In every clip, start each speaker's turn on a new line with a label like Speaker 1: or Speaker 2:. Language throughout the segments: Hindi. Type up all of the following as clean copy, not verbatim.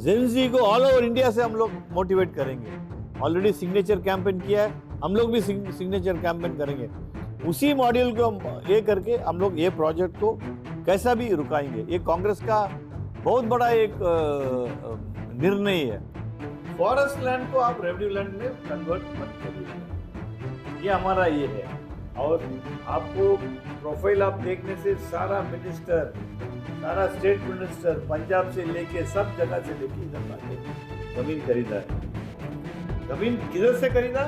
Speaker 1: जेनजी को ऑल ओवर इंडिया से हम लोग मोटिवेट करेंगे। ऑलरेडी सिग्नेचर कैंपेन किया है, हम लोग भी सिग्नेचर कैंपेन करेंगे। उसी मॉड्यूल को ये करके हम लोग ये प्रोजेक्ट को कैसा भी रुकाएंगे। ये कांग्रेस का बहुत बड़ा एक निर्णय है। फॉरेस्ट लैंड को आप रेवेन्यू लैंड में कन्वर्ट मत करिए, ये हमारा ये है। और आपको प्रोफाइल आप देखने से सारा मिनिस्टर, सारा स्टेट मिनिस्टर पंजाब से लेके सब जगह से लेके इधर आके जमीन खरीदा है। जमीन किधर से खरीदा?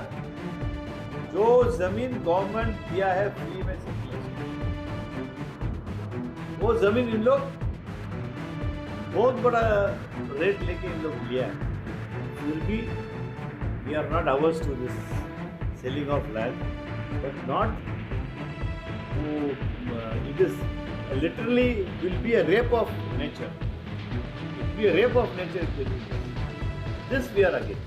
Speaker 1: जो जमीन गवर्नमेंट दिया है फ्री में वो जमीन इन लोग बहुत बड़ा रेट लेके इन लोग लिया है। फिर भी we are not ours to this selling of land, but not it is literally will be a rape of nature. It will be a rape of nature. This we are against.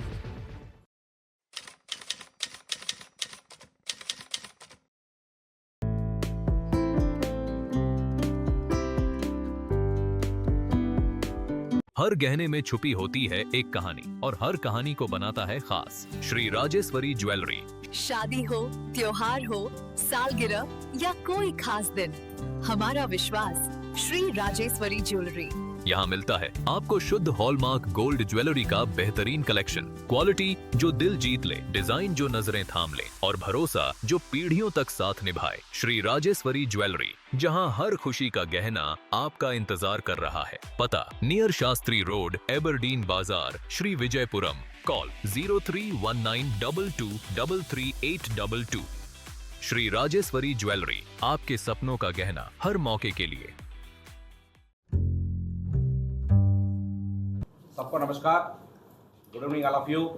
Speaker 2: हर गहने में छुपी होती है एक कहानी, और हर कहानी को बनाता है खास श्री राजेश्वरी ज्वेलरी।
Speaker 3: शादी हो, त्योहार हो, सालगिरह या कोई खास दिन, हमारा विश्वास श्री राजेश्वरी ज्वेलरी।
Speaker 2: यहाँ मिलता है आपको शुद्ध हॉलमार्क गोल्ड ज्वेलरी का बेहतरीन कलेक्शन, क्वालिटी जो दिल जीत ले, डिजाइन जो नजरें थाम ले, और भरोसा जो पीढ़ियों तक साथ निभाए। श्री राजेश्वरी ज्वेलरी, जहाँ हर खुशी का गहना आपका इंतजार कर रहा है। पता नियर शास्त्री रोड, एबरडीन बाजार, श्री विजयपुरम। कॉल 031922333822। श्री राजेश्वरी ज्वेलरी, आपके सपनों का गहना हर मौके के लिए।
Speaker 4: सबको नमस्कार, good evening all of you.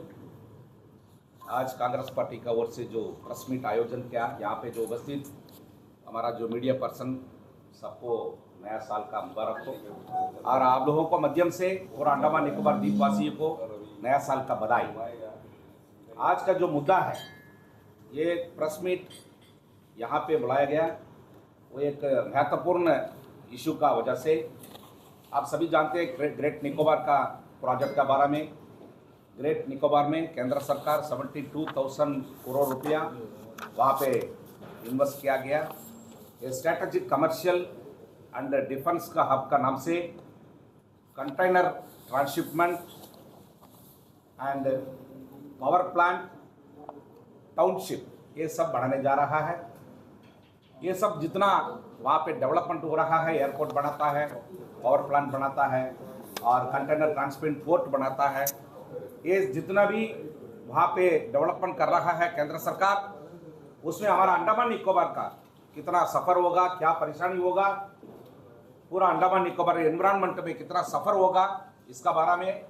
Speaker 4: आज कांग्रेस पार्टी का ओर से जो प्रेस मीट आयोजन किया, यहाँ पे जो उपस्थित हमारा जो मीडिया पर्सन, सबको नया साल का मुबारक हो, और आप लोगों को माध्यम से पूरा अंडमान निकोबार द्वीपवासियों को नया साल का बधाई। आज का जो मुद्दा है, ये प्रेस मीट यहाँ पे बुलाया गया, वो एक महत्वपूर्ण इशू का वजह से। आप सभी जानते हैं ग्रेट निकोबार का प्रोजेक्ट के बारे में। ग्रेट निकोबार में केंद्र सरकार 72,000 करोड़ रुपया वहाँ पे इन्वेस्ट किया गया। ये स्ट्रैटेजिक कमर्शियल एंड डिफेंस का हब का नाम से container transshipment and power plant, township, ये सब बढ़ाने जा रहा है। ये सब जितना वहाँ पे डेवलपमेंट हो रहा है, एयरपोर्ट बनाता है, पावर प्लांट बनाता है और कंटेनर ट्रांसपोर्ट पोर्ट बनाता है, ये जितना भी वहाँ पे डेवलपमेंट कर रहा है केंद्र सरकार, उसमें हमारा अंडमान निकोबार का कितना सफ़र होगा, क्या परेशानी होगा, पूरा अंडमान निकोबार एनवायरनमेंट में कितना सफ़र होगा, इसका बारे में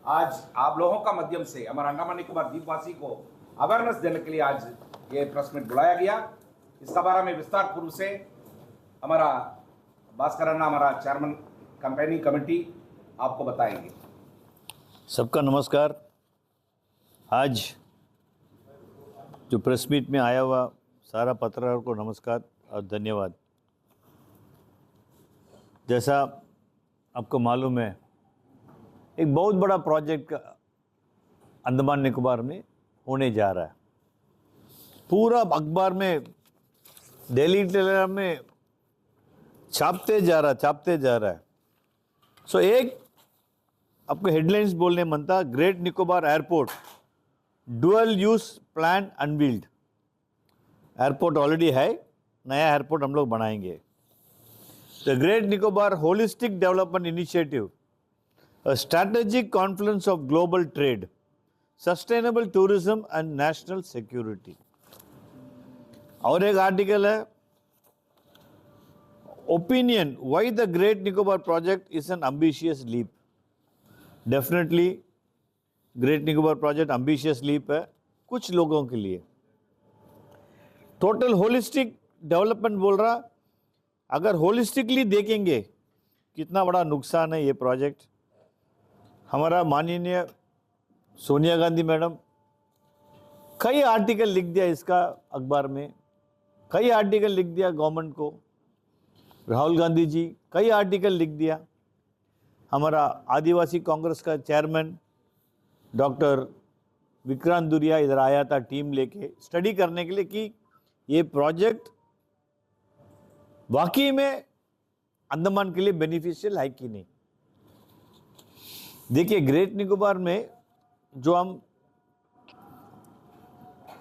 Speaker 4: आज आप लोगों का माध्यम से हमारा अंडमान निकोबार द्वीपवासी को अवेयरनेस देने के लिए आज ये प्रेस मीट बुलाया गया। इसका बारे में विस्तार पूर्व से हमारा भास्कर अन्ना, हमारा चेयरमैन कैंपेनिंग कमेटी, आपको बताएंगे।
Speaker 1: सबका नमस्कार। आज जो प्रेस मीट में आया हुआ सारा पत्रकारों को नमस्कार और धन्यवाद। जैसा आपको मालूम है, एक बहुत बड़ा प्रोजेक्ट अंडमान निकोबार में होने जा रहा है। पूरा अखबार में, डेली टेलीग्राफ में छापते जा रहा है। सो एक आपको हेडलाइंस बोलने मनता, great Nicobar airport dual use plan unveiled. Airport already है, नया एयरपोर्ट हम लोग बनाएंगे। The great Nicobar holistic development initiative, a strategic confluence of global trade, sustainable tourism and national security. और एक आर्टिकल है, opinion why the great Nicobar project is an ambitious leap. Definitely great Nicobar project ambitious leap है कुछ लोगों के लिए। टोटल होलिस्टिक डेवलपमेंट बोल रहा, अगर होलिस्टिकली देखेंगे कितना बड़ा नुकसान है ये प्रोजेक्ट। हमारा माननीय सोनिया गांधी मैडम कई आर्टिकल लिख दिया इसका अखबार में, कई आर्टिकल लिख दिया गवर्नमेंट को। राहुल गांधी जी कई आर्टिकल लिख दिया। हमारा आदिवासी कांग्रेस का चेयरमैन डॉक्टर विक्रांत दुरिया इधर आया था टीम लेके स्टडी करने के लिए कि ये प्रोजेक्ट वाकई में अंडमान के लिए बेनिफिशियल है कि नहीं। देखिए ग्रेट निकोबार में जो हम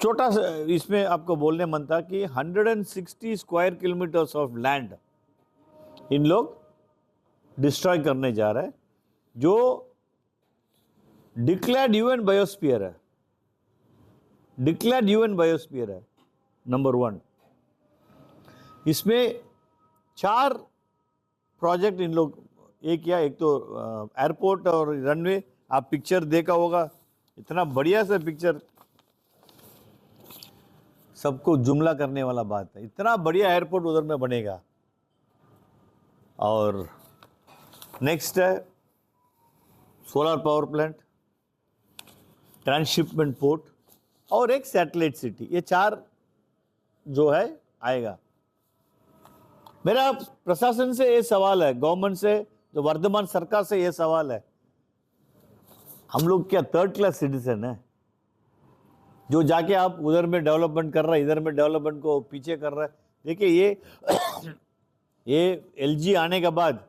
Speaker 1: छोटा सा इसमें आपको बोलने मन था कि 160 square kilometres of land in लोग डिस्ट्रॉय करने जा रहे हैं, जो डिक्लेयर्ड यूएन बायोस्फीयर है, डिक्लेयर्ड यूएन बायोस्फीयर है नंबर 1। इसमें 4 प्रोजेक्ट इन लोग एक तो एयरपोर्ट और रनवे, आप पिक्चर देखा होगा, इतना बढ़िया सा पिक्चर, सबको जुमला करने वाला बात है, इतना बढ़िया एयरपोर्ट उधर में बनेगा। और नेक्स्ट है solar power plant, transshipment port और एक सैटेलाइट सिटी, ये 4 जो है आएगा। मेरा प्रशासन से ये सवाल है, गवर्नमेंट से, जो वर्तमान सरकार से ये सवाल है, हम लोग क्या 3rd क्लास सिटीजन है जो जाके आप उधर में डेवलपमेंट कर रहा है, इधर में डेवलपमेंट को पीछे कर रहा है। देखिए ये एलजी आने के बाद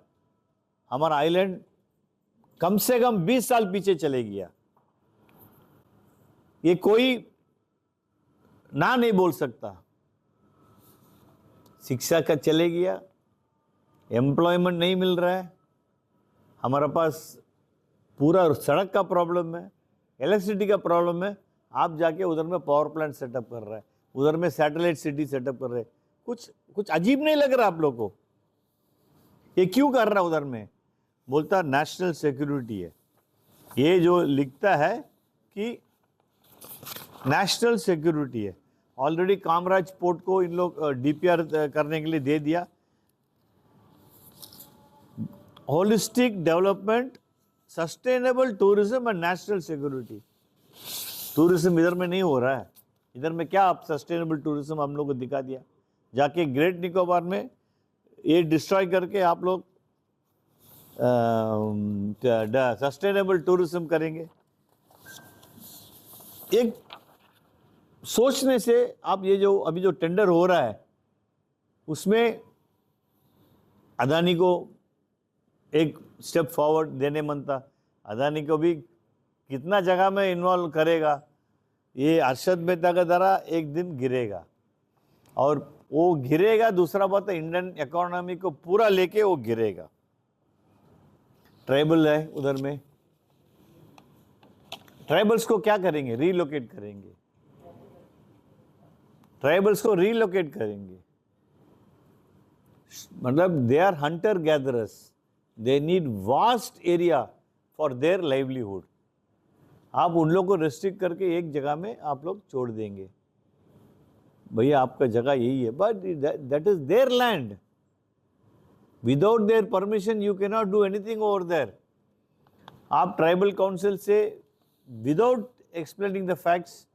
Speaker 1: हमारा आइलैंड कम से कम 20 साल पीछे चले गया, ये कोई ना नहीं बोल सकता। शिक्षा का चले गया, एम्प्लॉयमेंट नहीं मिल रहा है, हमारे पास पूरा सड़क का प्रॉब्लम है, इलेक्ट्रिसिटी का प्रॉब्लम है। आप जाके उधर में पावर प्लांट सेटअप कर रहे हैं, उधर में सैटेलाइट सिटी सेटअप कर रहे हैं, कुछ अजीब नहीं लग रहा आप लोग को? ये क्यों कर रहा है उधर में? बोलता नेशनल सिक्योरिटी है, ये जो लिखता है कि नेशनल सिक्योरिटी है। ऑलरेडी कामराज पोर्ट को इन लोग डीपीआर करने के लिए दे दिया। Holistic development, sustainable tourism and national security. Tourism इधर में नहीं हो रहा है, इधर में क्या आप सस्टेनेबल टूरिज्म हम लोग को दिखा दिया। जाके ग्रेट निकोबार में ये डिस्ट्रॉय करके आप लोग सस्टेनेबल टूरिज्म करेंगे। एक सोचने से आप ये जो अभी जो टेंडर हो रहा है उसमें अदानी को एक स्टेप फॉरवर्ड देने मन था। अदानी को भी कितना जगह में इन्वॉल्व करेगा, ये अरशद मेहता का दरा एक दिन गिरेगा और वो गिरेगा। दूसरा बात है इंडियन इकोनॉमी को पूरा लेके वो गिरेगा। ट्राइबल है उधर में, ट्राइबल्स को क्या करेंगे? रीलोकेट करेंगे, ट्राइबल्स को रीलोकेट करेंगे। मतलब they are hunter gatherers, they need vast area for their livelihood. आप उन लोग को रेस्ट्रिक्ट करके एक जगह में आप लोग छोड़ देंगे, भैया आपका जगह यही है, but that is their land. Without their permission you can not do anything over there. आप ट्राइबल काउंसिल से विदाउट एक्सप्लेनिंग द फैक्ट्स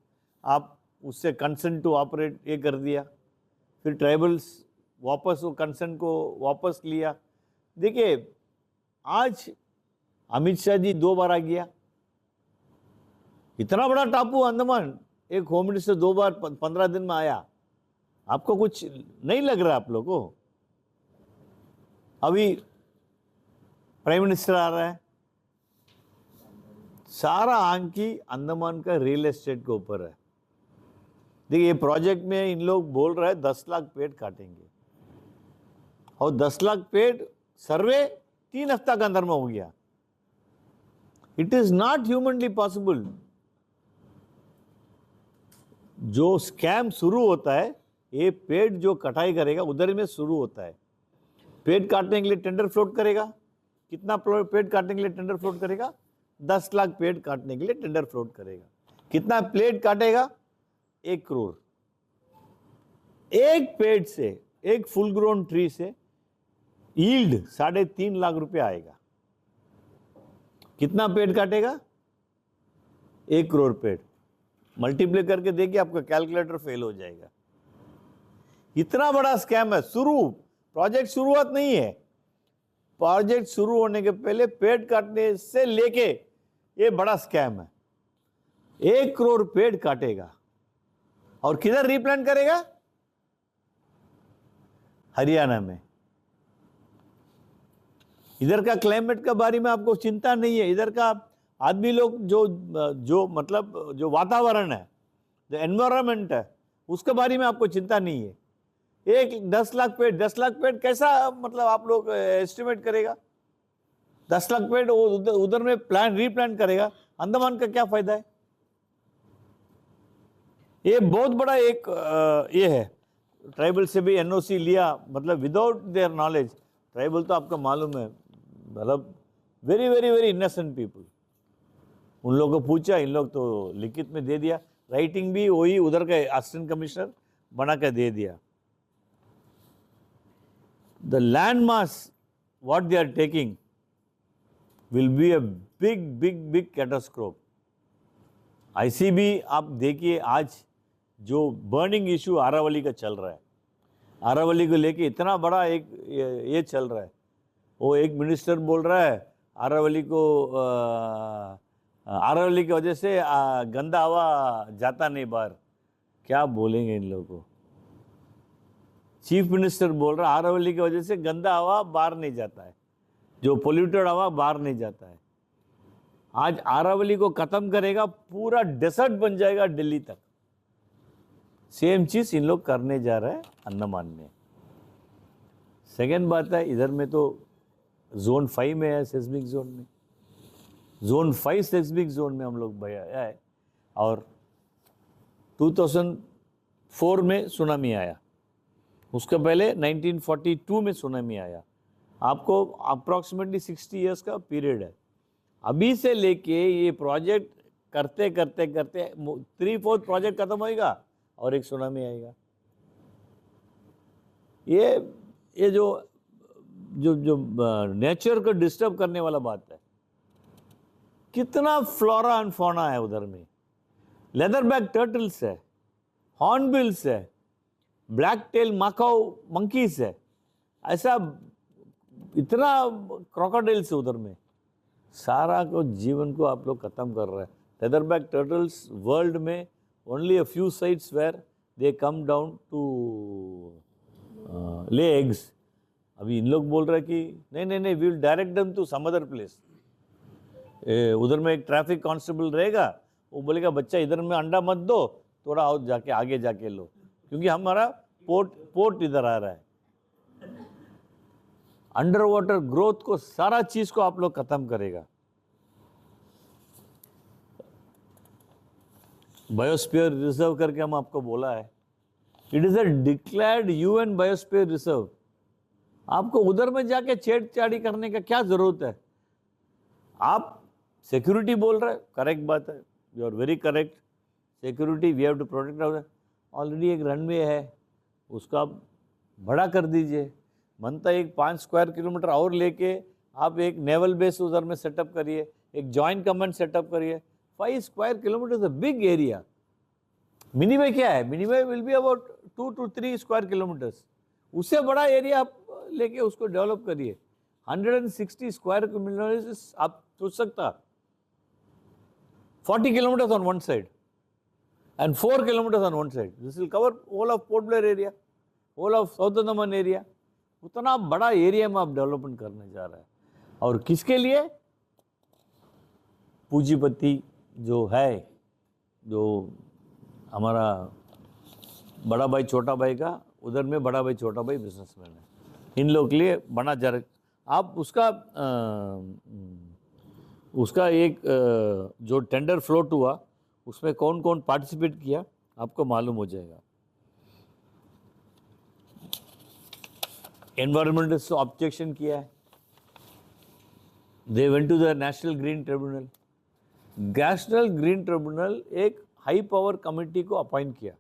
Speaker 1: आप उससे कंसेंट टू ऑपरेट ये कर दिया, फिर ट्राइबल्स वापस वो कंसेंट को वापस लिया। देखिए आज अमित शाह जी 2 बार आ गया, इतना बड़ा टापू अंडमान, एक होम मिनिस्टर 2 बार 15 दिन में आया, आपको कुछ नहीं लग रहा आप लोग को? अभी प्राइम मिनिस्टर आ रहा है, सारा आंकी अंडमान का रियल एस्टेट के ऊपर है। देखिए ये प्रोजेक्ट में इन लोग बोल रहे हैं 10 लाख पेड़ काटेंगे और 10 लाख पेड़ सर्वे 3 हफ्ता के अंदर में हो गया। It is not humanly possible. जो स्कैम शुरू होता है, ये पेड़ जो कटाई करेगा उधर में शुरू होता है। पेड़ काटने के लिए टेंडर फ्लोट करेगा, कितना पेड़ काटने के लिए टेंडर फ्लोट करेगा? 10 लाख पेड़ काटने के लिए टेंडर फ्लोट करेगा। कितना पेड़ काटेगा? 1 करोड़। एक पेड़ से, एक फुल ग्रोन ट्री से यील्ड 3.5 लाख रुपए आएगा। कितना पेड़ काटेगा? 1 करोड़ पेड़। मल्टीप्लाई करके देखिए, आपका कैलकुलेटर फेल हो जाएगा। इतना बड़ा स्कैम है। प्रोजेक्ट शुरुआत नहीं है, प्रोजेक्ट शुरू होने के पहले पेड़ काटने से लेके ये बड़ा स्कैम है। 1 करोड़ पेड़ काटेगा और किधर रीप्लांट करेगा? हरियाणा में। इधर का क्लाइमेट के बारे में आपको चिंता नहीं है। इधर का आदमी लोग जो मतलब जो वातावरण है, जो एनवायरनमेंट है, उसके बारे में आपको चिंता नहीं है। 10 लाख पेड़ कैसा मतलब आप लोग एस्टिमेट करेगा? 10 लाख पेड़ उधर में रीप्लांट करेगा, अंडमान का क्या फायदा है? ये बहुत बड़ा एक ये है। ट्राइबल से भी एनओसी लिया, मतलब विदाउट देयर नॉलेज। ट्राइबल तो आपको मालूम है, मतलब very very very innocent people. उन लोगों को पूछा, इन लोग तो लिखित में दे दिया, राइटिंग भी वही उधर का असिस्टेंट कमिश्नर बना कर दे दिया। The land mass what they are taking will be a big big big catastrophe. ICB आप देखिए, आज जो बर्निंग इशू आरावली का चल रहा है, आरावली को लेके इतना बड़ा एक ये चल रहा है। वो एक मिनिस्टर बोल रहा है आरावली की वजह से गंदा हवा जाता नहीं बाहर। क्या बोलेंगे इन लोगों को? चीफ मिनिस्टर बोल रहा है आरावली की वजह से गंदा हवा बाहर नहीं जाता है, जो पोल्यूटेड हवा बाहर नहीं जाता है। आज आरावली को खत्म करेगा, पूरा डेजर्ट बन जाएगा दिल्ली तक। सेम चीज इन लोग करने जा रहे हैं अंडमान में। सेकेंड बात है, इधर में तो जोन 5 में है, सेस्मिक जोन में। जोन 5 सेस्मिक जोन में हम लोग भैया है। और 2004 में सुनामी आया, उसके पहले 1942 में सुनामी आया। आपको अप्रॉक्सीमेटली 60 इयर्स का पीरियड है। अभी से लेके ये प्रोजेक्ट करते करते करते 3/4 प्रोजेक्ट खत्म होएगा और एक सुनामी आएगा। ये जो जो जो नेचर को डिस्टर्ब करने वाला बात है। कितना फ्लोरा एंड फौना है उधर में। लेदर बैक टर्टल्स है, हॉर्नबिल्स है, ब्लैक टेल माकाओ मंकीज है, ऐसा इतना क्रोकोडाइल्स है उधर में। सारा को जीवन को आप लोग खत्म कर रहे हैं। लेदर बैक टर्टल्स वर्ल्ड में only a few sites where they come down to lay eggs. अभी इन लोग बोल रहे हैं कि नहीं we will direct them to some other place. उधर में एक ट्रैफिक कांस्टेबल रहेगा, वो बोलेगा बच्चा इधर में अंडा मत दो, थोड़ा और जाके आगे जाके लो, क्योंकि हमारा पोर्ट इधर आ रहा है। अंडर वाटर ग्रोथ को, सारा चीज को आप लोग खत्म करेगा। बायोस्फीयर रिजर्व करके हम आपको बोला है, it is a declared UN biosphere reserve. आपको उधर में जाके छेड़छाड़ी करने का क्या जरूरत है? आप सिक्योरिटी बोल रहे, करेक्ट बात है, you are very correct. Security we have to protect. Already एक रनवे है, उसको आप बड़ा कर दीजिए। मनता एक 5 स्क्वायर किलोमीटर और लेके आप एक नेवल बेस उधर में सेटअप करिए, एक जॉइंट कमांड सेटअप करिए। 5 square kilometre is a big area. Minimum क्या है? Minimum will be about 2 to 3 square kilometres. उससे बड़ा एरिया आप लेके उसको डेवलप करिए। 160 स्क्वायर किलोमीटर आप सोच सकता, 40 kilometres on one side and 4 kilometers on one side. This will cover all of Port Blair area, all of South Andaman area. उतना बड़ा एरिया में आप डेवलपमेंट करने जा रहे हैं। और किसके लिए? पूंजीपति जो है, जो हमारा बड़ा भाई छोटा भाई का, उधर में बड़ा भाई छोटा भाई बिजनेसमैन है, इन लोग के लिए बना जा रहा। आप उसका एक जो टेंडर फ्लोट हुआ, उसमें कौन कौन पार्टिसिपेट किया आपको मालूम हो जाएगा। एनवायरमेंटलिस्ट ऑब्जेक्शन किया है, they went to the national green tribunal. National green tribunal एक हाई पावर कमेटी को अपॉइंट किया,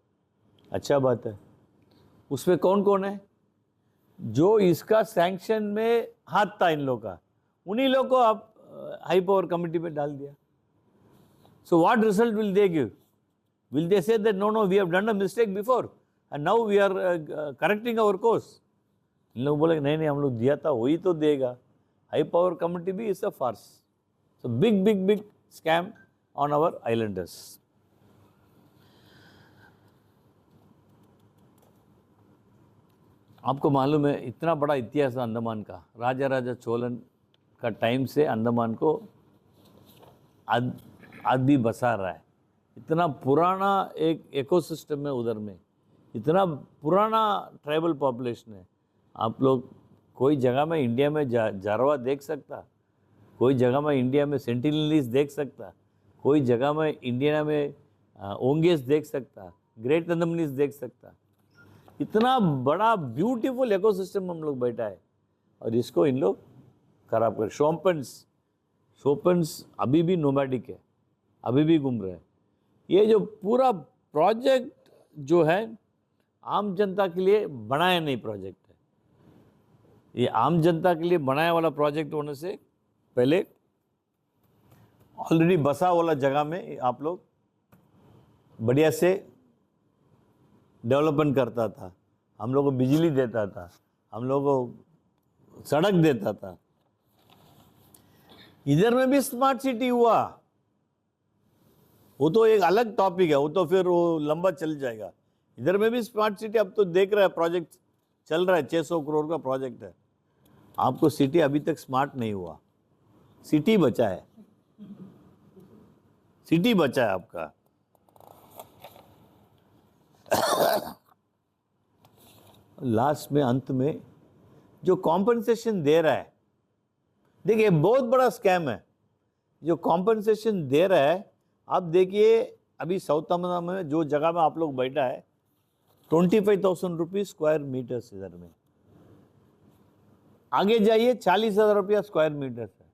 Speaker 1: अच्छा बात है। उसमें कौन कौन है? जो इसका सैंक्शन में हाथ था इन लोग का, उन्हीं लोग को आप हाई पावर कमेटी में डाल दिया। So what result will they give? Will they say that no, we have done a mistake before and now we are correcting our course? इन लोग बोले नहीं हम लोग दिया था, वही तो देगा। high power community भी is a farce. So big scam on our islanders. आपको मालूम है इतना बड़ा इतिहास है अंडमान का, राजा राजा चोलन का टाइम से अंडमान को आज भी बसा रहा है। इतना पुराना एक इकोसिस्टम है उधर में, इतना पुराना ट्राइबल पॉपुलेशन है। आप लोग कोई जगह में इंडिया में जारवा देख सकता, कोई जगह में इंडिया में सेंटिनलीज देख सकता, कोई जगह में इंडिया में ओंगेस देख सकता, ग्रेट अंडमानीज देख सकता। इतना बड़ा ब्यूटीफुल इकोसिस्टम हम लोग बैठा है और इसको इन लोग खराब कर। शोपन्स अभी भी नोमैडिक है, अभी भी घूम रहे हैं। ये जो पूरा प्रोजेक्ट जो है आम जनता के लिए बनाया नहीं प्रोजेक्ट है। ये आम जनता के लिए बनाया वाला प्रोजेक्ट होने से पहले ऑलरेडी बसा वाला जगह में आप लोग बढ़िया से डेवलपमेंट करता था, हम लोग को बिजली देता था, हम लोग को सड़क देता था। इधर में भी स्मार्ट सिटी हुआ, वो तो एक अलग टॉपिक है, वो तो फिर वो लंबा चल जाएगा। इधर में भी स्मार्ट सिटी अब तो देख रहा है, प्रोजेक्ट चल रहा है, 600 करोड़ का प्रोजेक्ट है। आपको सिटी अभी तक स्मार्ट नहीं हुआ, सिटी बचा है, सिटी बचा है आपका। लास्ट में अंत में जो कॉम्पनसेशन दे रहा है, देखिए बहुत बड़ा स्कैम है जो कॉम्पनसेशन दे रहा है। आप देखिए अभी साउथ अमेरिका में जो जगह में आप लोग बैठा है 25,000 रुपीज स्क्वायर मीटर इधर में, आगे जाइए 40,000 रुपया स्क्वायर मीटर है।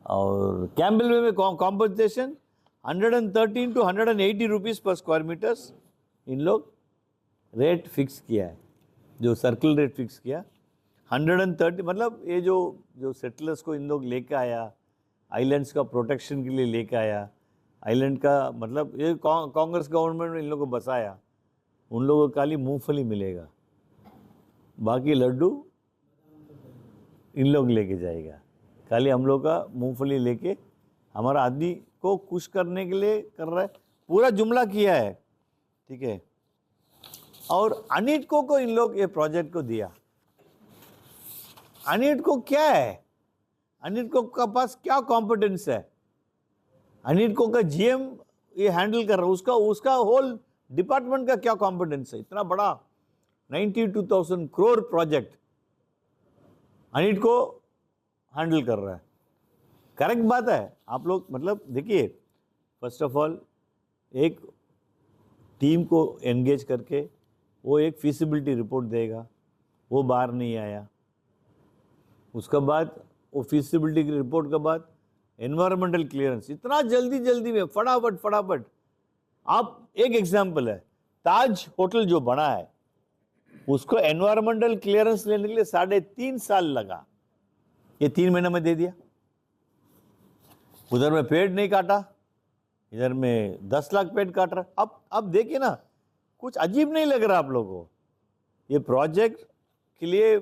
Speaker 1: और कैम्बल में compensation 113 to 180 rupees per square metres इन लोग रेट फिक्स किया है, जो सर्कल रेट फिक्स किया 130। मतलब ये जो सेटलर्स को इन लोग लेके आया, आइलैंड्स का प्रोटेक्शन के लिए लेके आया, आइलैंड का मतलब ये कांग्रेस गवर्नमेंट ने इन लोगों को बसाया, उन लोगों को खाली मूंगफली मिलेगा, बाकी लड्डू इन लोग लेके जाएगा। खाली हम लोग का मूंगफली लेके हमारा आदमी को खुश करने के लिए कर रहा है, पूरा जुमला किया है, ठीक है। और अनिटको को इन लोग ये प्रोजेक्ट को दिया। अनिटको क्या है, अनिटको का पास क्या कॉम्पिटेंस है? अनिटको का जीएम ये हैंडल कर रहा है, उसका होल डिपार्टमेंट का क्या कॉम्पिटेंस है? इतना बड़ा 92,000 करोड़ प्रोजेक्ट अनिटको हैंडल कर रहा है। करेक्ट बात है। आप लोग मतलब देखिए, फर्स्ट ऑफ ऑल एक टीम को एंगेज करके वो एक फीसिबिलिटी रिपोर्ट देगा, वो बाहर नहीं आया। उसके बाद वो फीसिबिलिटी की रिपोर्ट के बाद एनवायरमेंटल क्लियरेंस, इतना जल्दी में फटाफट। आप एक एग्जांपल है, ताज होटल जो बना है उसको एनवायरमेंटल क्लियरेंस लेने के लिए 3.5 साल लगा, ये 3 महीने में दे दिया। उधर में पेड़ नहीं काटा, इधर में 10 लाख पेड़ काट रहा। अब देखिए ना, कुछ अजीब नहीं लग रहा आप लोगों को? ये प्रोजेक्ट के लिए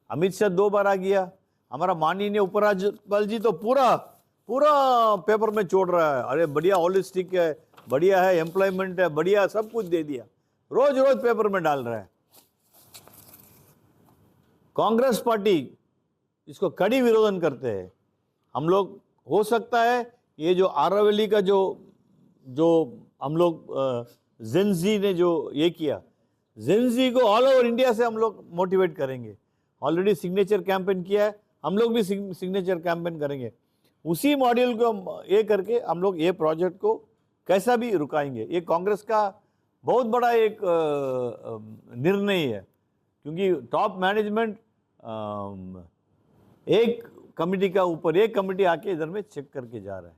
Speaker 1: अमित शाह 2 बार आ गया, हमारा माननीय उपराज्यपाल जी तो पूरा पेपर में छोड़ रहा है, अरे बढ़िया होलिस्टिक है, बढ़िया है, एम्प्लॉयमेंट है, बढ़िया, सब कुछ दे दिया, रोज पेपर में डाल रहा है। कांग्रेस पार्टी इसको कड़ी विरोधन करते हैं। हम लोग हो सकता है ये जो आरावली का जो हम लोग जेनजी ने जो ये किया, जेनजी को ऑल ओवर इंडिया से हम लोग मोटिवेट करेंगे। ऑलरेडी सिग्नेचर कैंपेन किया है, हम लोग भी सिग्नेचर कैंपेन करेंगे। उसी मॉड्यूल को ये करके हम लोग ये प्रोजेक्ट को कैसा भी रुकाएंगे। ये कांग्रेस का बहुत बड़ा एक निर्णय है, क्योंकि टॉप मैनेजमेंट एक कमेटी का ऊपर एक कमेटी आके इधर में चेक करके जा रहा है।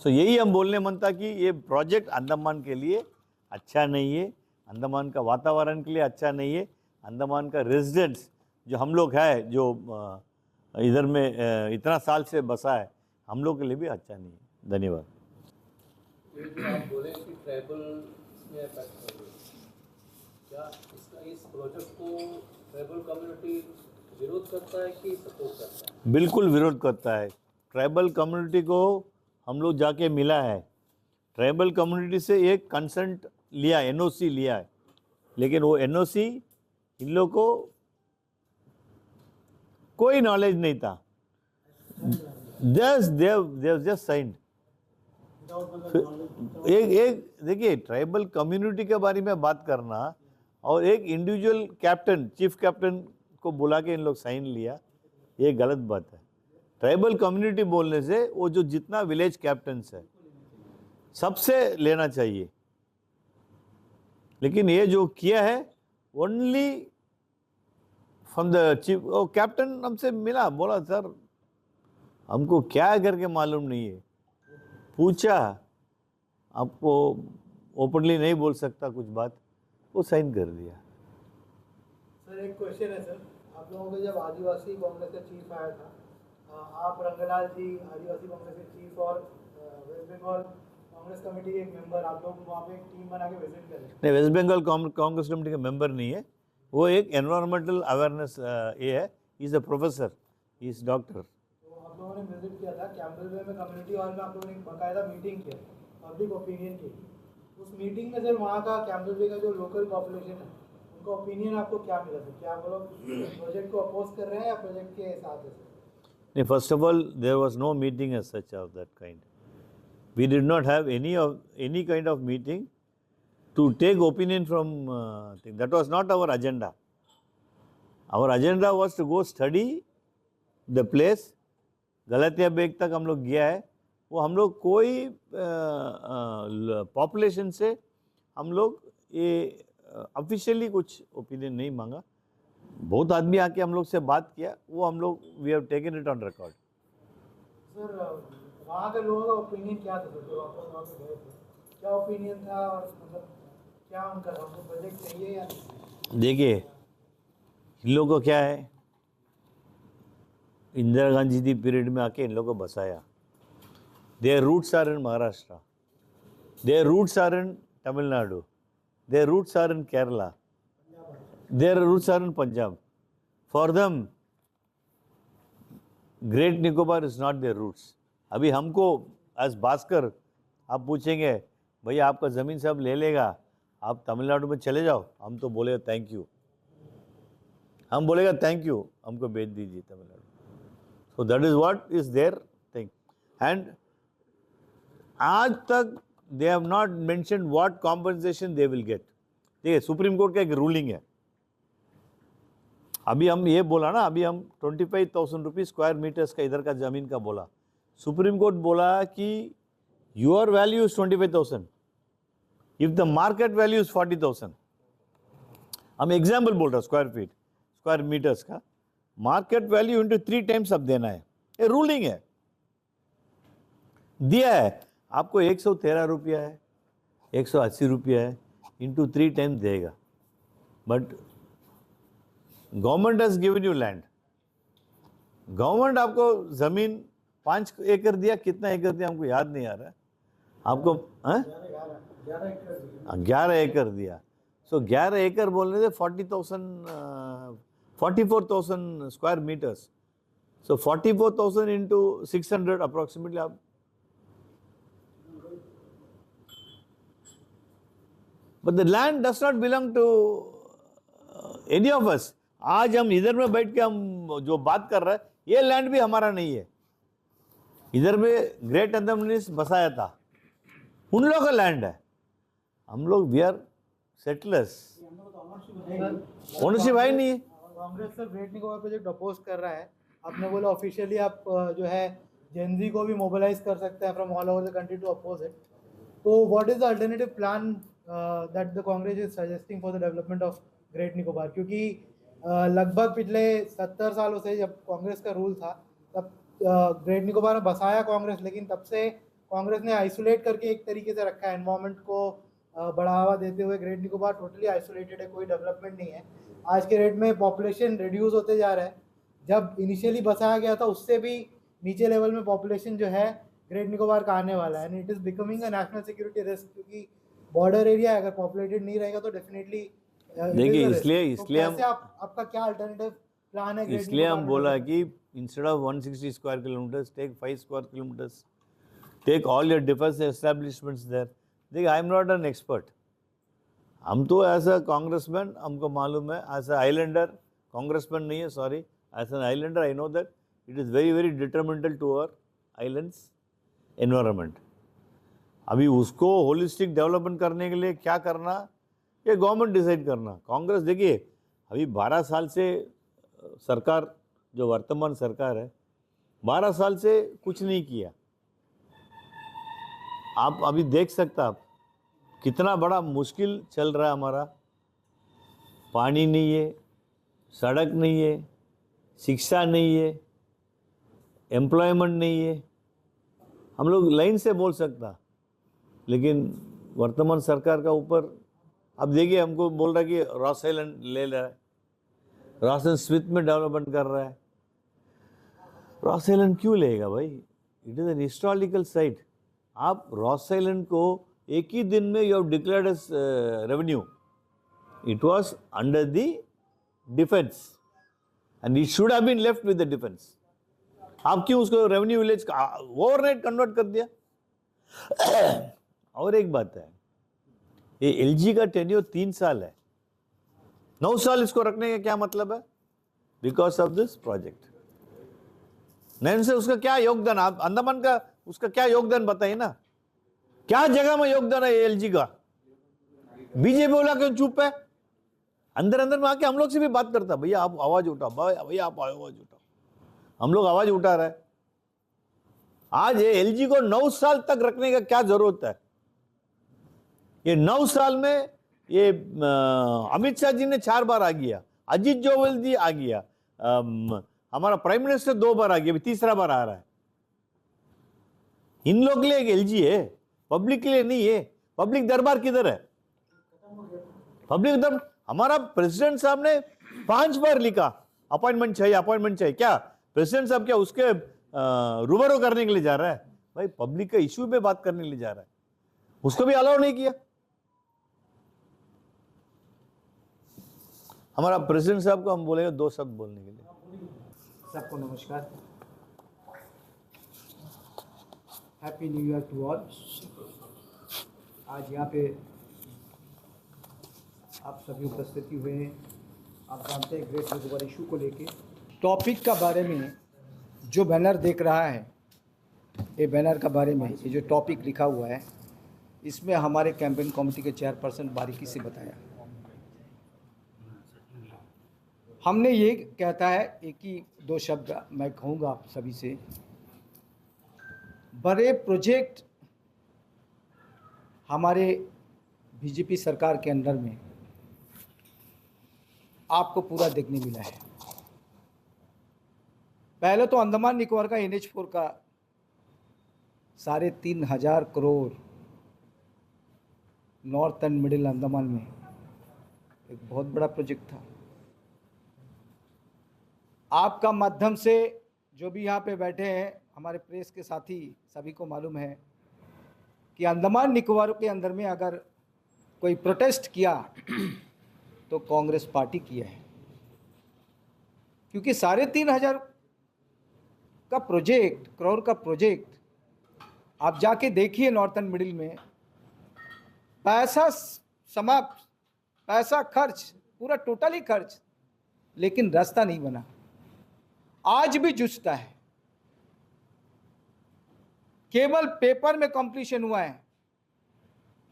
Speaker 1: सो यही हम बोलने मन था कि ये प्रोजेक्ट अंडमान के लिए अच्छा नहीं है, अंडमान का वातावरण के लिए अच्छा नहीं है, अंडमान का रेजिडेंट्स जो हम लोग है, जो इधर में इतना साल से बसा है, हम लोग के लिए भी अच्छा नहीं है। धन्यवाद।
Speaker 5: ये जो आप बोले कि ट्राइबल में इफेक्ट हो गया, क्या इस प्रोजेक्ट को ट्राइबल कम्युनिटी विरोध करता है कि सपोर्ट करता है?
Speaker 1: बिल्कुल विरोध करता है। ट्राइबल कम्युनिटी को हम लोग जाके मिला है, ट्राइबल कम्युनिटी से एक कंसेंट लिया, एनओसी लिया है, लेकिन वो एनओसी इन लोग को कोई नॉलेज नहीं था। Just signed. एक देखिए, ट्राइबल कम्युनिटी के बारे में बात करना और एक इंडिविजुअल कैप्टन, चीफ कैप्टन को बुला के इन लोग साइन लिया, ये गलत बात है। ट्राइबल कम्युनिटी बोलने से वो जो जितना विलेज कैप्टन्स है सबसे लेना चाहिए, लेकिन ये जो किया है ओनली फ्रॉम द चीफ। वो कैप्टन हमसे मिला, बोला सर हमको क्या करके मालूम नहीं है, पूछा, आपको ओपनली नहीं बोल सकता कुछ बात, वो साइन कर दिया।
Speaker 6: सर एक क्वेश्चन है सर, आप लोगों को जब आदिवासी कांग्रेस का चीफ आया था, आप रंगलाल जी आदिवासी कांग्रेस के चीफ और वेस्ट बंगाल कांग्रेस कमेटी के एक मेंबर, आप लोग वहाँ पे एक टीम बना के विजिट करें?
Speaker 1: नहीं, वेस्ट बंगाल कांग्रेस कमेटी का मेंबर नहीं है, वो एक एनवायरमेंटल अवेयरनेस ये है, is a professor, is doctor.
Speaker 6: तो आप लोगों ने विजिट किया था कैंपबेल वे में, कम्युनिटी हॉल में आप लोगों ने एक बाकायदा मीटिंग किया, पब्लिक ओपिनियन की। उस मीटिंग में सर वहाँ का कैंपबेल वे का जो लोकल पॉपुलेशन है उनका ओपिनियन आपको क्या मिला सर? क्या वो लोग प्रोजेक्ट को अपोज कर रहे हैं या प्रोजेक्ट के साथ है सर?
Speaker 1: नहीं, first of all there was no meeting as such of that kind. We did not have any kind of meeting to take opinion from thing. That was not our agenda. Our agenda was to go study the place. गलतिया बेग तक हम लोग गया है, वो हम लोग कोई पॉपुलेशन से हम लोग ये ऑफिशियली कुछ ओपिनियन नहीं मांगा। बहुत आदमी आके हम लोग से बात किया, वो हम लोग we have taken it on record.
Speaker 6: Sir वहाँ के लोगों का ओपिनियन क्या था सर, जो आप लोग वहाँ पे गए थे, क्या ओपिनियन था और मतलब क्या उनका था, उनको प्रोजेक्ट चाहिए या नहीं?
Speaker 1: देखिए, इन लोगों को क्या है, इंदिरा गांधी जी पीरियड में आके इन लोगों को बसाया। Their roots are in Maharashtra, their roots are in Tamil Nadu, their roots are in Kerala, their roots are in Punjab. For them great Nicobar is not their roots. अभी हमको एज भास्कर आप पूछेंगे भैया आपका ज़मीन सब ले लेगा, आप तमिलनाडु में चले जाओ, हम तो बोलेगा थैंक यू, हम बोलेगा थैंक यू, हमको भेज दीजिए Tamil Nadu. So that is what is there thing. And आज तक they have not mentioned what compensation they will get. देखिए, सुप्रीम कोर्ट का एक रूलिंग है, अभी हम ये बोला ना, अभी हम 25,000 रुपीज़ स्क्वायर मीटर्स का इधर का ज़मीन का बोला, सुप्रीम कोर्ट बोला कि your value is 25,000, if the market value is 40,000। हम एग्जाम्पल बोल रहे हैं स्क्वायर फीट, स्क्वायर मीटर्स का, मार्केट वैल्यू इंटू 3 टाइम्स अब देना है, ये रूलिंग है, दिया है आपको। 113 रुपया है, 180 रुपया है, इंटू 3 टाइम्स देगा। But government has given you land, government आपको ज़मीन 5 एकड़ दिया, कितना एकड़ दिया हमको याद नहीं आ रहा है आपको, 11 एकड़ दिया। सो 11 एकड़ बोलने से 44,000 square metres. So 44,000 into 600 approximately आप, but the land does not belong to any of us. आज हम इधर में बैठ के हम जो बात कर रहे हैं, ये लैंड भी हमारा नहीं है। इधर में ग्रेट अंडमान ने बसाया था, उन लोगों का लैंड है, हम लोग वी आर सेटलर्स, ओनरशिप है नहीं है।
Speaker 6: Congress sir great Nicobar project oppose कर रहा है, आपने बोला ऑफिशियली आप जो है जेनजी को भी मोबिलाइज कर सकते हैं from all over the country to oppose it. तो what is the alternative plan that the Congress is suggesting for the development of great Nicobar? क्योंकि लगभग पिछले 70 सालों से जब कांग्रेस का रूल था तब ग्रेट निकोबार में बसाया कांग्रेस, लेकिन तब से कांग्रेस ने आइसोलेट करके एक तरीके से रखा है, एनवायरनमेंट को बढ़ावा देते हुए ग्रेट निकोबार टोटली आइसोलेटेड है, कोई डेवलपमेंट नहीं है। आज के रेट में पॉपुलेशन रिड्यूस होते जा रहा है, जब इनिशियली बसाया गया था उससे भी नीचे लेवल में पॉपुलेशन जो है ग्रेट निकोबार का आने वाला है, and it is becoming a national security risk, क्योंकि बॉर्डर एरिया अगर पॉपुलेटेड नहीं रहेगा तो डेफिनेटली
Speaker 1: देखिए, इसलिए हम
Speaker 6: आपका क्या अल्टरनेटिव प्लान है ग्रेट
Speaker 1: इसलिए हम
Speaker 6: निकोबार
Speaker 1: बोला
Speaker 6: में?
Speaker 1: कि instead of 160 square kilometres take 5 square kilometres, take all your defence establishments there. देखिए, I am not an expert, हम तो एज अ कांग्रेसमैन हमको मालूम है, एज अ आइलैंडर, कांग्रेसमैन नहीं है sorry, as an islander I know that it is very very detrimental to our islands environment. अभी उसको होलिस्टिक डेवलपमेंट करने के लिए क्या करना, ये गवर्नमेंट डिसाइड करना। कांग्रेस देखिए अभी 12 साल से सरकार, जो वर्तमान सरकार है, 12 साल से कुछ नहीं किया। आप अभी देख सकते आप कितना बड़ा मुश्किल चल रहा है हमारा। पानी नहीं है, सड़क नहीं है, शिक्षा नहीं है, एम्प्लॉयमेंट नहीं है। हम लोग लाइन से बोल सकता, लेकिन वर्तमान सरकार का ऊपर अब देखिए हमको बोल रहा है कि रॉस आइलैंड ले रहा है, रॉस एंड स्मिथ में डेवलपमेंट कर रहा है। रॉस आइलैंड क्यों लेगा भाई? It is an historical site. आप रॉस आइलैंड को एक ही दिन में you have declared as revenue. It was under the defence and it should have been left with the defence. आप क्यों उसको रेवेन्यू विलेज ओवरनाइट कन्वर्ट कर दिया? और एक बात है, ये एलजी का टेन्योर 3 साल है, 9 साल इसको रखने का क्या मतलब है? Because of this project. नहीं से उसका क्या योगदान, आप अंडमान का उसका क्या योगदान बताइए ना, क्या जगह में योगदान है एलजी का? बीजेपी बोला क्यों चुप है? अंदर अंदर में आके हम लोग से भी बात करता, भैया आप आवाज उठाओ, भैया आप आवाज उठाओ। हम लोग आवाज उठा रहे हैं। आज ये एलजी को 9 साल तक रखने का क्या जरूरत है? ये 9 साल में ये अमित शाह जी ने 4 बार आ गया, अजीत जोवल जी आ गया, हमारा प्राइम मिनिस्टर 2 बार आ गया, अभी तीसरा बार आ रहा है। इन लोग के लिए एक एलजी है, पब्लिक के लिए नहीं है। पब्लिक दरबार किधर है? पब्लिक दरबार हमारा प्रेसिडेंट साहब ने 5 बार लिखा अपॉइंटमेंट चाहिए, अपॉइंटमेंट चाहिए। क्या प्रेसिडेंट साहब क्या उसके रूबरू करने के लिए जा रहा है? भाई पब्लिक का इश्यू पे बात करने के लिए जा रहा है, उसको भी अलाउ नहीं किया। हमारा प्रेसिडेंट साहब को हम बोलेंगे 2 शब्द बोलने के लिए।
Speaker 7: सबको नमस्कार, happy new year to all. आज यहाँ पे आप सभी उपस्थिति हुए हैं। आप जानते हैं ग्रेट निकोबार इशू को लेके टॉपिक का बारे में जो बैनर देख रहा है, ये बैनर का बारे में ये जो टॉपिक लिखा हुआ है, इसमें हमारे कैंपेन कमेटी के चेयरपर्सन बारीकी से बताया। हमने ये कहता है, एक ही 2 शब्द मैं कहूँगा आप सभी से। बड़े प्रोजेक्ट हमारे बीजेपी सरकार के अंडर में आपको पूरा देखने मिला है। पहले तो अंडमान निकोबार का NH4 का 3,500 crore north and middle Andaman में एक बहुत बड़ा प्रोजेक्ट था। आपका माध्यम से जो भी यहाँ पे बैठे हैं, हमारे प्रेस के साथी सभी को मालूम है कि अंडमान निकोबार के अंदर में अगर कोई प्रोटेस्ट किया तो कांग्रेस पार्टी किया है, क्योंकि 3,500 का प्रोजेक्ट, करोड़ का प्रोजेक्ट, आप जाके देखिए नॉर्थन मिडिल में पैसा समाप्त, पैसा खर्च, पूरा टोटली खर्च, लेकिन रास्ता नहीं बना। आज भी जुझता है, केवल पेपर में कंप्लीशन हुआ है।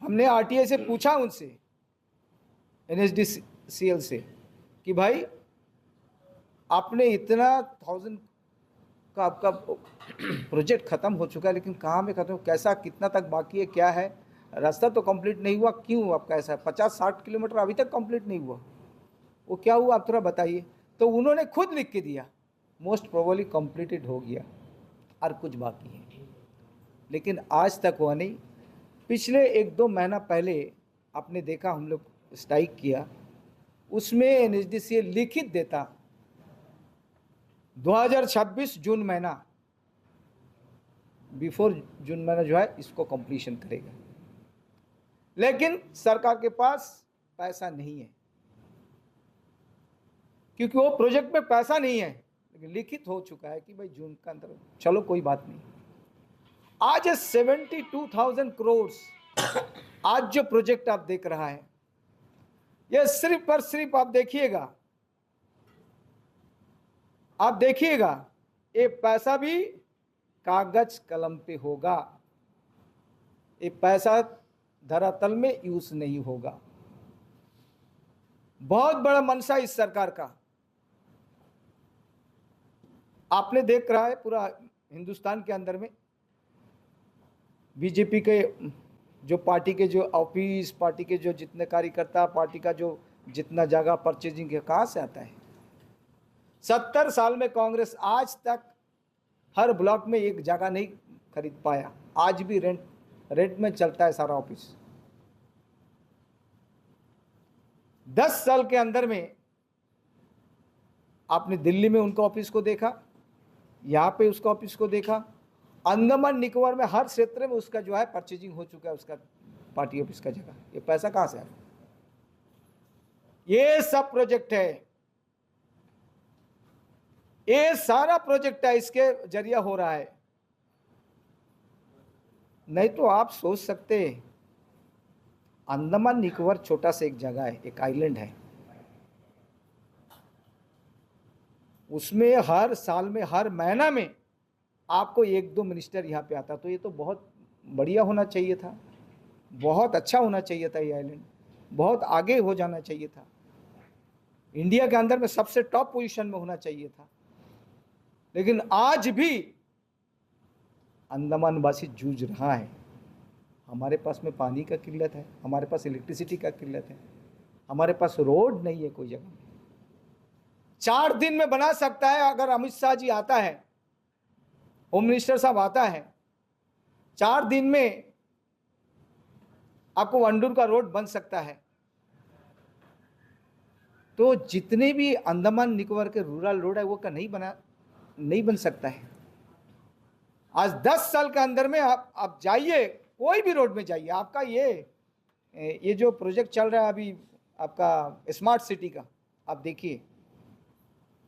Speaker 7: हमने RTA से पूछा, उनसे NSDCL से, कि भाई आपने इतना 1000 का आपका प्रोजेक्ट ख़त्म हो चुका है, लेकिन कहाँ में ख़त्म, कैसा, कितना तक बाकी है, क्या है, रास्ता तो कंप्लीट नहीं हुआ, क्यों आपका ऐसा है? 50-60 किलोमीटर अभी तक कंप्लीट नहीं हुआ, वो क्या हुआ आप थोड़ा बताइए। तो उन्होंने खुद लिख के दिया, मोस्ट प्रोबेबली कंप्लीटेड हो गया और कुछ बाकी है, लेकिन आज तक हुआ नहीं। पिछले 1-2 महीना पहले आपने देखा, हम लोग स्ट्राइक किया, उसमें NSDCL लिखित देता 2026 जून महीना, बिफोर जून महीना जो है इसको कंप्लीशन करेगा, लेकिन सरकार के पास पैसा नहीं है। क्योंकि वो प्रोजेक्ट में पैसा नहीं है, लेकिन लिखित हो चुका है कि भाई जून का अंदर, चलो कोई बात नहीं। आज 72,000 करोड़ आज जो प्रोजेक्ट आप देख रहा है, ये सिर्फ और सिर्फ आप देखिएगा ये पैसा भी कागज कलम पे होगा, ये पैसा धरातल में यूज नहीं होगा। बहुत बड़ा मंशा इस सरकार का आपने देख रहा है पूरा हिंदुस्तान के अंदर में। बीजेपी के जो पार्टी के जो ऑफिस, पार्टी के जो जितने कार्यकर्ता, पार्टी का जो जितना जगह परचेजिंग है, कहाँ से आता है? 70 साल में कांग्रेस आज तक हर ब्लॉक में एक जगह नहीं खरीद पाया। आज भी रेंट में चलता है सारा ऑफिस। 10 साल के अंदर में आपने दिल्ली में उनका ऑफिस को देखा, यहाँ पे उसका ऑफिस को देखा, अंडमान निकोबार में हर क्षेत्र में उसका जो है परचेजिंग हो चुका है, उसका पार्टी ऑफिस का जगह। ये पैसा कहां से आया? ये सब प्रोजेक्ट है, ये सारा प्रोजेक्ट है, इसके जरिए हो रहा है। नहीं तो आप सोच सकते, अंडमान निकोबार छोटा सा एक जगह है, एक आइलैंड है, उसमें हर साल में, हर महीना में आपको 1-2 मिनिस्टर यहाँ पे आता। तो ये तो बहुत बढ़िया होना चाहिए था, बहुत अच्छा होना चाहिए था, ये आइलैंड बहुत आगे हो जाना चाहिए था, इंडिया के अंदर में सबसे टॉप पोजीशन में होना चाहिए था। लेकिन आज भी अंडमान वासी जूझ रहा है। हमारे पास में पानी का किल्लत है, हमारे पास इलेक्ट्रिसिटी का किल्लत है, हमारे पास रोड नहीं है कोई जगह में। 4 दिन में बना सकता है अगर अमित शाह जी आता है, होम मिनिस्टर साहब आता है, 4 दिन में आपको वंडूर का रोड बन सकता है। तो जितने भी अंडमान निकोबार के रूरल रोड है वो का नहीं बन सकता है। आज 10 साल के अंदर में आप जाइए, कोई भी रोड में जाइए, आपका ये जो प्रोजेक्ट चल रहा है अभी आपका स्मार्ट सिटी का, आप देखिए,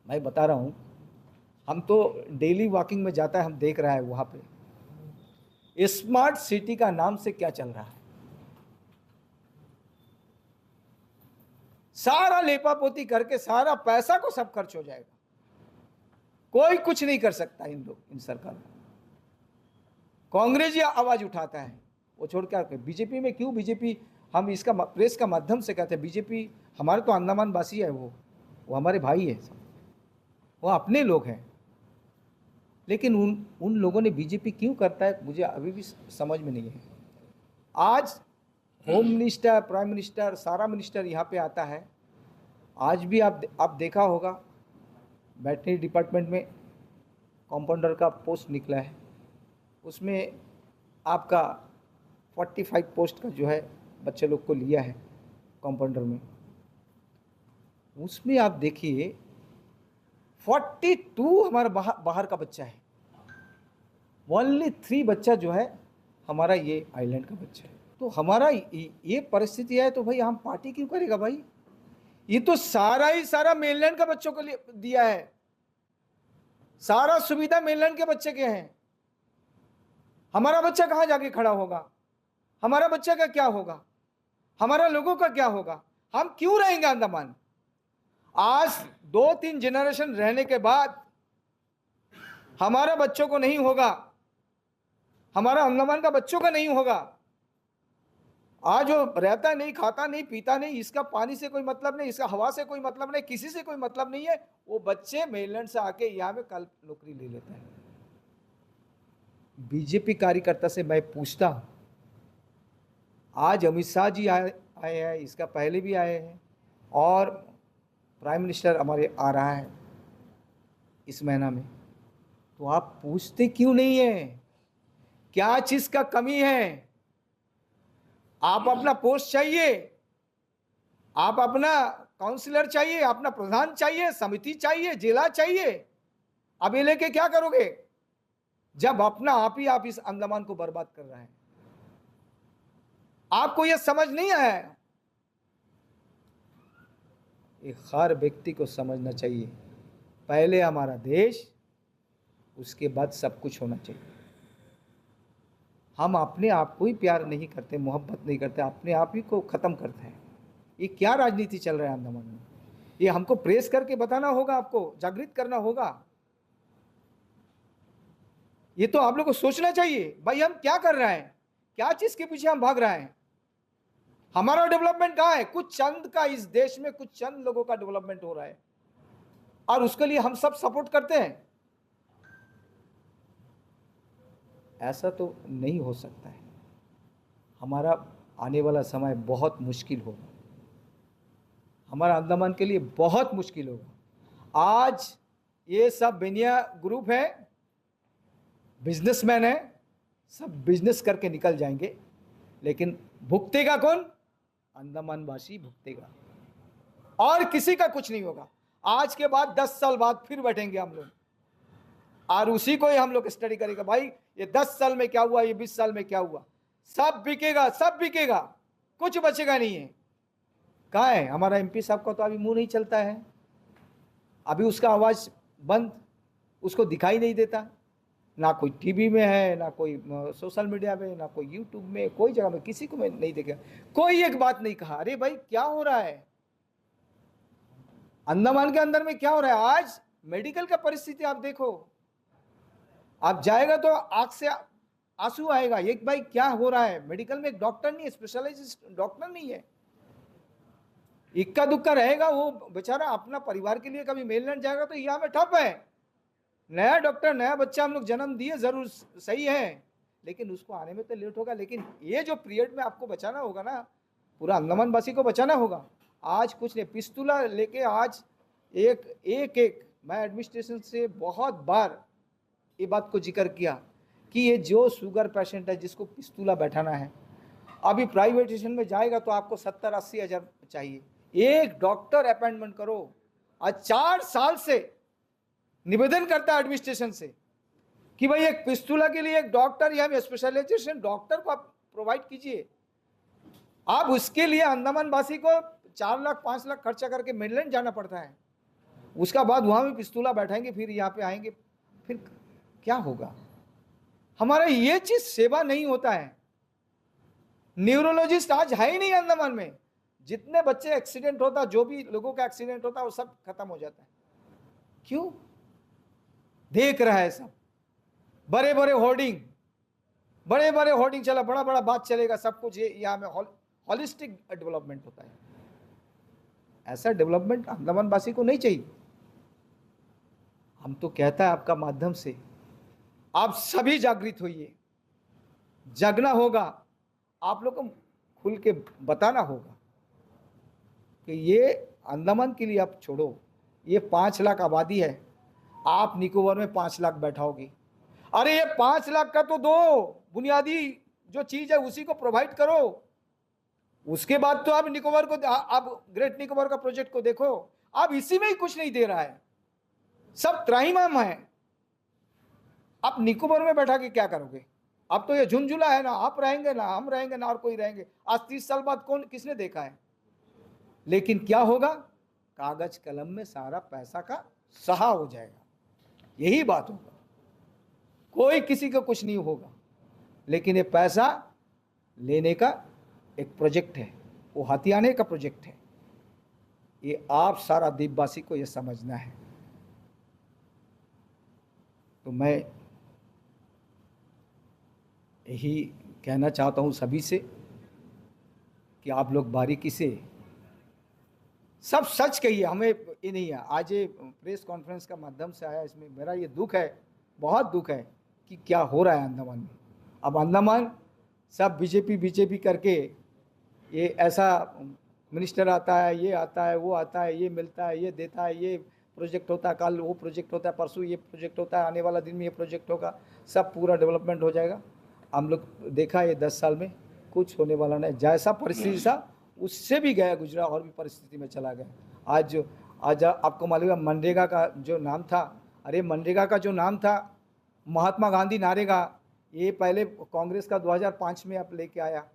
Speaker 7: मैं बता रहा हूँ, हम तो डेली वॉकिंग में जाता है, हम देख रहा है वहाँ पे स्मार्ट सिटी का नाम से क्या चल रहा है। सारा लेपापोती करके सारा पैसा को सब खर्च हो जाएगा, कोई कुछ नहीं कर सकता इन सरकार को। कांग्रेस ये आवाज उठाता है, वो छोड़ के बीजेपी में क्यों? बीजेपी, हम इसका प्रेस का माध्यम से कहते हैं, बीजेपी हमारे तो अंडमान वासी है, वो हमारे भाई है, वो अपने लोग हैं। लेकिन उन लोगों ने बीजेपी क्यों करता है मुझे अभी भी समझ में नहीं है। आज होम मिनिस्टर, प्राइम मिनिस्टर, सारा मिनिस्टर यहाँ पे आता है। आज भी आप देखा होगा वेटरनरी डिपार्टमेंट में कंपाउंडर का पोस्ट निकला है, उसमें आपका 45 पोस्ट का जो है बच्चे लोग को लिया है कंपाउंडर में। उसमें आप देखिए 42 हमारा बाहर का बच्चा है, ओनली 3 बच्चा जो है हमारा ये आइलैंड का बच्चा है। तो हमारा ये परिस्थिति है, तो भाई हम पार्टी क्यों करेगा भाई? ये तो सारा ही सारा मेनलैंड का बच्चों को दिया है, सारा सुविधा मेनलैंड के बच्चे के हैं। हमारा बच्चा कहाँ जाके खड़ा होगा? हमारा बच्चा का क्या होगा? हमारा लोगों का क्या होगा? हम क्यों रहेंगे अंडमान? आज 2-3 जनरेशन रहने के बाद हमारा बच्चों को नहीं होगा, हमारा अंडमान का बच्चों का नहीं होगा। आज वो रहता नहीं, खाता नहीं, पीता नहीं, इसका पानी से कोई मतलब नहीं, इसका हवा से कोई मतलब नहीं, किसी से कोई मतलब नहीं है। वो बच्चे मेनलैंड से आके यहाँ में कल नौकरी ले लेता है। बीजेपी कार्यकर्ता से मैं पूछता हूँ, आज अमित शाह जी आए हैं, इसका पहले भी आए हैं, और प्राइम मिनिस्टर हमारे आ रहा है इस महीना में, तो आप पूछते क्यों नहीं है? क्या चीज का कमी है? आप अपना पोस्ट चाहिए, आप अपना काउंसलर चाहिए, अपना प्रधान चाहिए, समिति चाहिए, जिला चाहिए, अब ये लेके क्या करोगे जब अपना आप इस अंडमान को बर्बाद कर रहा है? आपको यह समझ नहीं आया? ये हर व्यक्ति को समझना चाहिए, पहले हमारा देश, उसके बाद सब कुछ होना चाहिए। हम अपने आप को ही प्यार नहीं करते, मोहब्बत नहीं करते, अपने आप ही को ख़त्म करते हैं। ये क्या राजनीति चल रहा है अंडमान में? ये हमको प्रेस करके बताना होगा, आपको जागृत करना होगा। ये तो आप लोग को सोचना चाहिए, भाई हम क्या कर रहे हैं, क्या चीज के पीछे हम भाग रहे हैं। हमारा डेवलपमेंट कहाँ है? कुछ चंद का, इस देश में कुछ चंद लोगों का डेवलपमेंट हो रहा है और उसके लिए हम सब सपोर्ट करते हैं। ऐसा तो नहीं हो सकता है। हमारा आने वाला समय बहुत मुश्किल होगा, हमारा अंडमान के लिए बहुत मुश्किल होगा। आज ये सब बेनिया ग्रुप है, बिजनेसमैन है, सब बिजनेस करके निकल जाएंगे, लेकिन भुगतेगा कौन? अंडमान वासी भुगतेगा, और किसी का कुछ नहीं होगा। आज के बाद 10 साल बाद फिर बैठेंगे हम लोग और उसी को ही हम लोग स्टडी करेंगे, भाई ये 10 साल में क्या हुआ, ये 20 साल में क्या हुआ। सब बिकेगा, सब बिकेगा, कुछ बचेगा नहीं है। कहाँ है हमारा एमपी साहब का? तो अभी मुंह नहीं चलता है, अभी उसका आवाज बंद, उसको दिखाई नहीं देता, ना कोई टीवी में है, ना कोई सोशल मीडिया में, ना कोई यूट्यूब में, कोई जगह में किसी को मैं नहीं देखा, कोई एक बात नहीं कहा। अरे भाई क्या हो रहा है अंडमान के अंदर में, क्या हो रहा है? आज मेडिकल का परिस्थिति आप देखो, आप जाएगा तो आंख से आंसू आएगा। एक भाई क्या हो रहा है मेडिकल में? एक डॉक्टर नहीं है, स्पेशलाइज्ड डॉक्टर नहीं है, इक्का दुक्का रहेगा वो बेचारा अपना परिवार के लिए कभी मेलैंड जाएगा तो यहाँ में ठप है। नया डॉक्टर, नया बच्चा हम लोग जन्म दिए, जरूर सही है, लेकिन उसको आने में तो लेट होगा। लेकिन ये जो पीरियड में आपको बचाना होगा ना, पूरा अंडमान वासी को बचाना होगा। आज कुछ नहीं, पिस्तूला लेके आज एक मैं एडमिनिस्ट्रेशन से बहुत बार ये बात को जिक्र किया कि ये जो शुगर पेशेंट है जिसको पिस्तूला बैठाना है, अभी प्राइवेटेशन में जाएगा तो आपको 70-80 हज़ार चाहिए। एक डॉक्टर अपॉइंटमेंट करो। आज 4 साल से निवेदन करता है एडमिनिस्ट्रेशन से कि भाई एक पिस्तूला के लिए एक डॉक्टर या स्पेशलाइजेशन डॉक्टर को आप प्रोवाइड कीजिए। आप उसके लिए अंडमान वासी को 4 लाख 5 लाख खर्चा करके मेनलैंड जाना पड़ता है, उसका बाद वहाँ भी पिस्तूला बैठाएंगे, फिर यहाँ पे आएंगे, फिर क्या होगा? हमारा ये चीज सेवा नहीं होता है। न्यूरोलॉजिस्ट आज है ही नहीं अंडमान में। जितने बच्चे एक्सीडेंट होता, जो भी लोगों का एक्सीडेंट होता, वो सब खत्म हो जाता है। क्यों? देख रहा है सब बड़े बड़े होर्डिंग, बड़े बड़े होर्डिंग चला, बड़ा बड़ा बात चलेगा, सब कुछ ये यहाँ में हॉलिस्टिक डेवलपमेंट होता है। ऐसा डेवलपमेंट अंडमान वासी को नहीं चाहिए। हम तो कहता है आपका माध्यम से आप सभी जागृत होइए, जगना होगा, आप लोग को खुल के बताना होगा कि ये अंडमान के लिए आप छोड़ो। ये 5 लाख आबादी है, आप निकोबार में 5 लाख बैठाओगे। अरे ये 5 लाख का तो दो, बुनियादी जो चीज है उसी को प्रोवाइड करो। उसके बाद तो आप निकोबार को, आप ग्रेट निकोबार का प्रोजेक्ट को देखो, आप इसी में ही कुछ नहीं दे रहा है, सब त्राहिमाम है। आप निकोबार में बैठा के क्या करोगे? अब तो ये झुंझुला है ना, आप रहेंगे ना हम रहेंगे ना और कोई रहेंगे। आज 30 साल बाद कौन किसने देखा है? लेकिन क्या होगा? कागज कलम में सारा पैसा का सहा हो जाएगा, यही बात होगा। कोई किसी को कुछ नहीं होगा, लेकिन ये पैसा लेने का एक प्रोजेक्ट है, वो हथियाने का प्रोजेक्ट है। ये आप सारा द्वीपवासी को ये समझना है। तो मैं यही कहना चाहता हूँ सभी से कि आप लोग बारीकी से सब सच कहिए। हमें ये नहीं है, आज ये प्रेस कॉन्फ्रेंस का माध्यम से आया, इसमें मेरा ये दुख है, बहुत दुख है कि क्या हो रहा है अंडमान में। अब अंडमान सब बीजेपी करके ये ऐसा मिनिस्टर आता है, ये आता है, वो आता है, ये मिलता है, ये देता है, ये प्रोजेक्ट होता है, कल वो प्रोजेक्ट होता है, परसों ये प्रोजेक्ट होता है, आने वाला दिन में ये प्रोजेक्ट होगा, सब पूरा डेवलपमेंट हो जाएगा। हम लोग देखा ये 10 साल में कुछ होने वाला नहीं। जैसा परिस्थिति था उससे भी गया गुजरा और भी परिस्थिति में चला गया। आज आपको मालूम है मनरेगा का जो नाम था, अरे मनरेगा का जो नाम था महात्मा गांधी नारेगा, ये पहले कांग्रेस का 2005 में आप लेके आया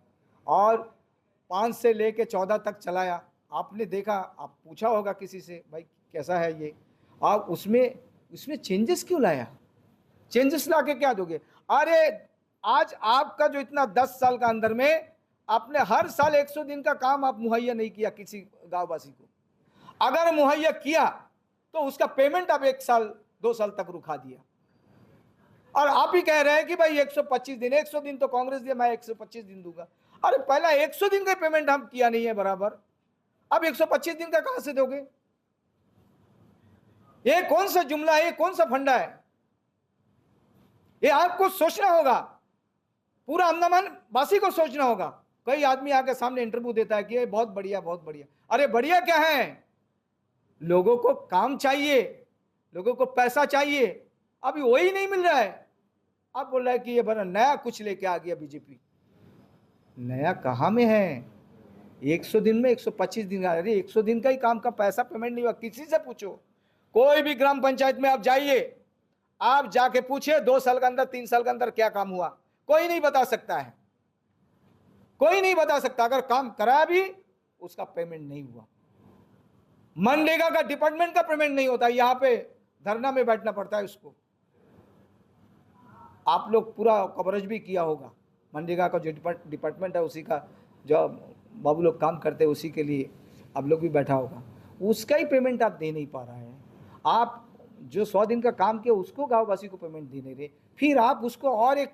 Speaker 7: और 5 से लेके 14 तक चलाया। आपने देखा, आप पूछा होगा किसी से भाई कैसा है ये, आप उसमें चेंजेस क्यों लाया? चेंजेस ला के क्या दोगे? अरे आज आपका जो इतना 10 साल का अंदर में आपने हर साल 100 दिन का काम आप मुहैया नहीं किया किसी गांववासी को। अगर मुहैया किया तो उसका पेमेंट आप 1 साल 2 साल तक रुका दिया, और आप ही कह रहे हैं कि भाई 125 दिन, 100 दिन तो कांग्रेस दिया, मैं 125 दिन दूंगा। अरे पहला 100 दिन का पेमेंट हम किया नहीं है बराबर, अब 125 दिन का कहां से दोगे? ये कौन सा जुमला है? ये कौन सा फंडा है? ये आपको सोचना होगा, पूरा अंडमान वासी को सोचना होगा। कई आदमी आके सामने इंटरव्यू देता है कि ये बहुत बढ़िया बहुत बढ़िया। अरे बढ़िया क्या है? लोगों को काम चाहिए, लोगों को पैसा चाहिए, अभी वही नहीं मिल रहा है। आप बोल रहे हैं कि ये बड़ा नया कुछ लेके आ गया बीजेपी। नया कहां में है? 100 दिन में 125 दिन। अरे 100 दिन का ही काम का पैसा पेमेंट नहीं हुआ, किसी से पूछो, कोई भी ग्राम पंचायत में आप जाइए, आप जाके पूछिए 2 साल के अंदर 3 साल के अंदर क्या काम हुआ, कोई नहीं बता सकता है, कोई नहीं बता सकता। अगर काम कराया भी उसका पेमेंट नहीं हुआ। मनरेगा का डिपार्टमेंट का पेमेंट नहीं होता, यहां पे धरना में बैठना पड़ता है उसको। आप लोग पूरा कवरेज भी किया होगा, मनरेगा का जो डिपार्टमेंट है उसी का जो बाबू लोग काम करते हैं उसी के लिए आप लोग भी बैठा होगा, उसका ही पेमेंट आप दे नहीं पा रहे हैं। आप जो 100 दिन का काम किया उसको गांववासी को पेमेंट दे नहीं रहे, फिर आप उसको और एक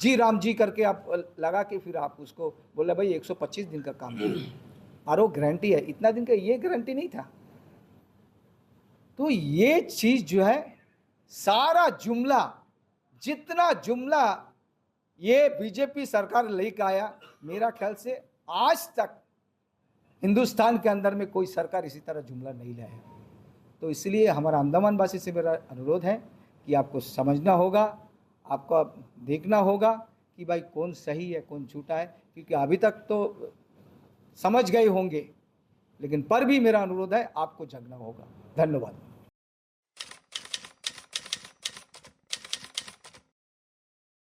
Speaker 7: जी राम जी करके आप लगा के फिर आप उसको बोले भाई 125 दिन का काम और वो गारंटी है, इतना दिन का ये गारंटी नहीं था। तो ये चीज जो है, सारा जुमला, जितना जुमला ये बीजेपी सरकार लेकर आया, मेरा ख्याल से आज तक हिंदुस्तान के अंदर में कोई सरकार इसी तरह जुमला नहीं लाया। तो इसलिए हमारा अंडमान वासी से मेरा अनुरोध है कि आपको समझना होगा, आपको देखना होगा कि भाई कौन सही है कौन झूठा है, क्योंकि अभी तक तो समझ गए होंगे, लेकिन पर भी मेरा अनुरोध है आपको जगना होगा। धन्यवाद।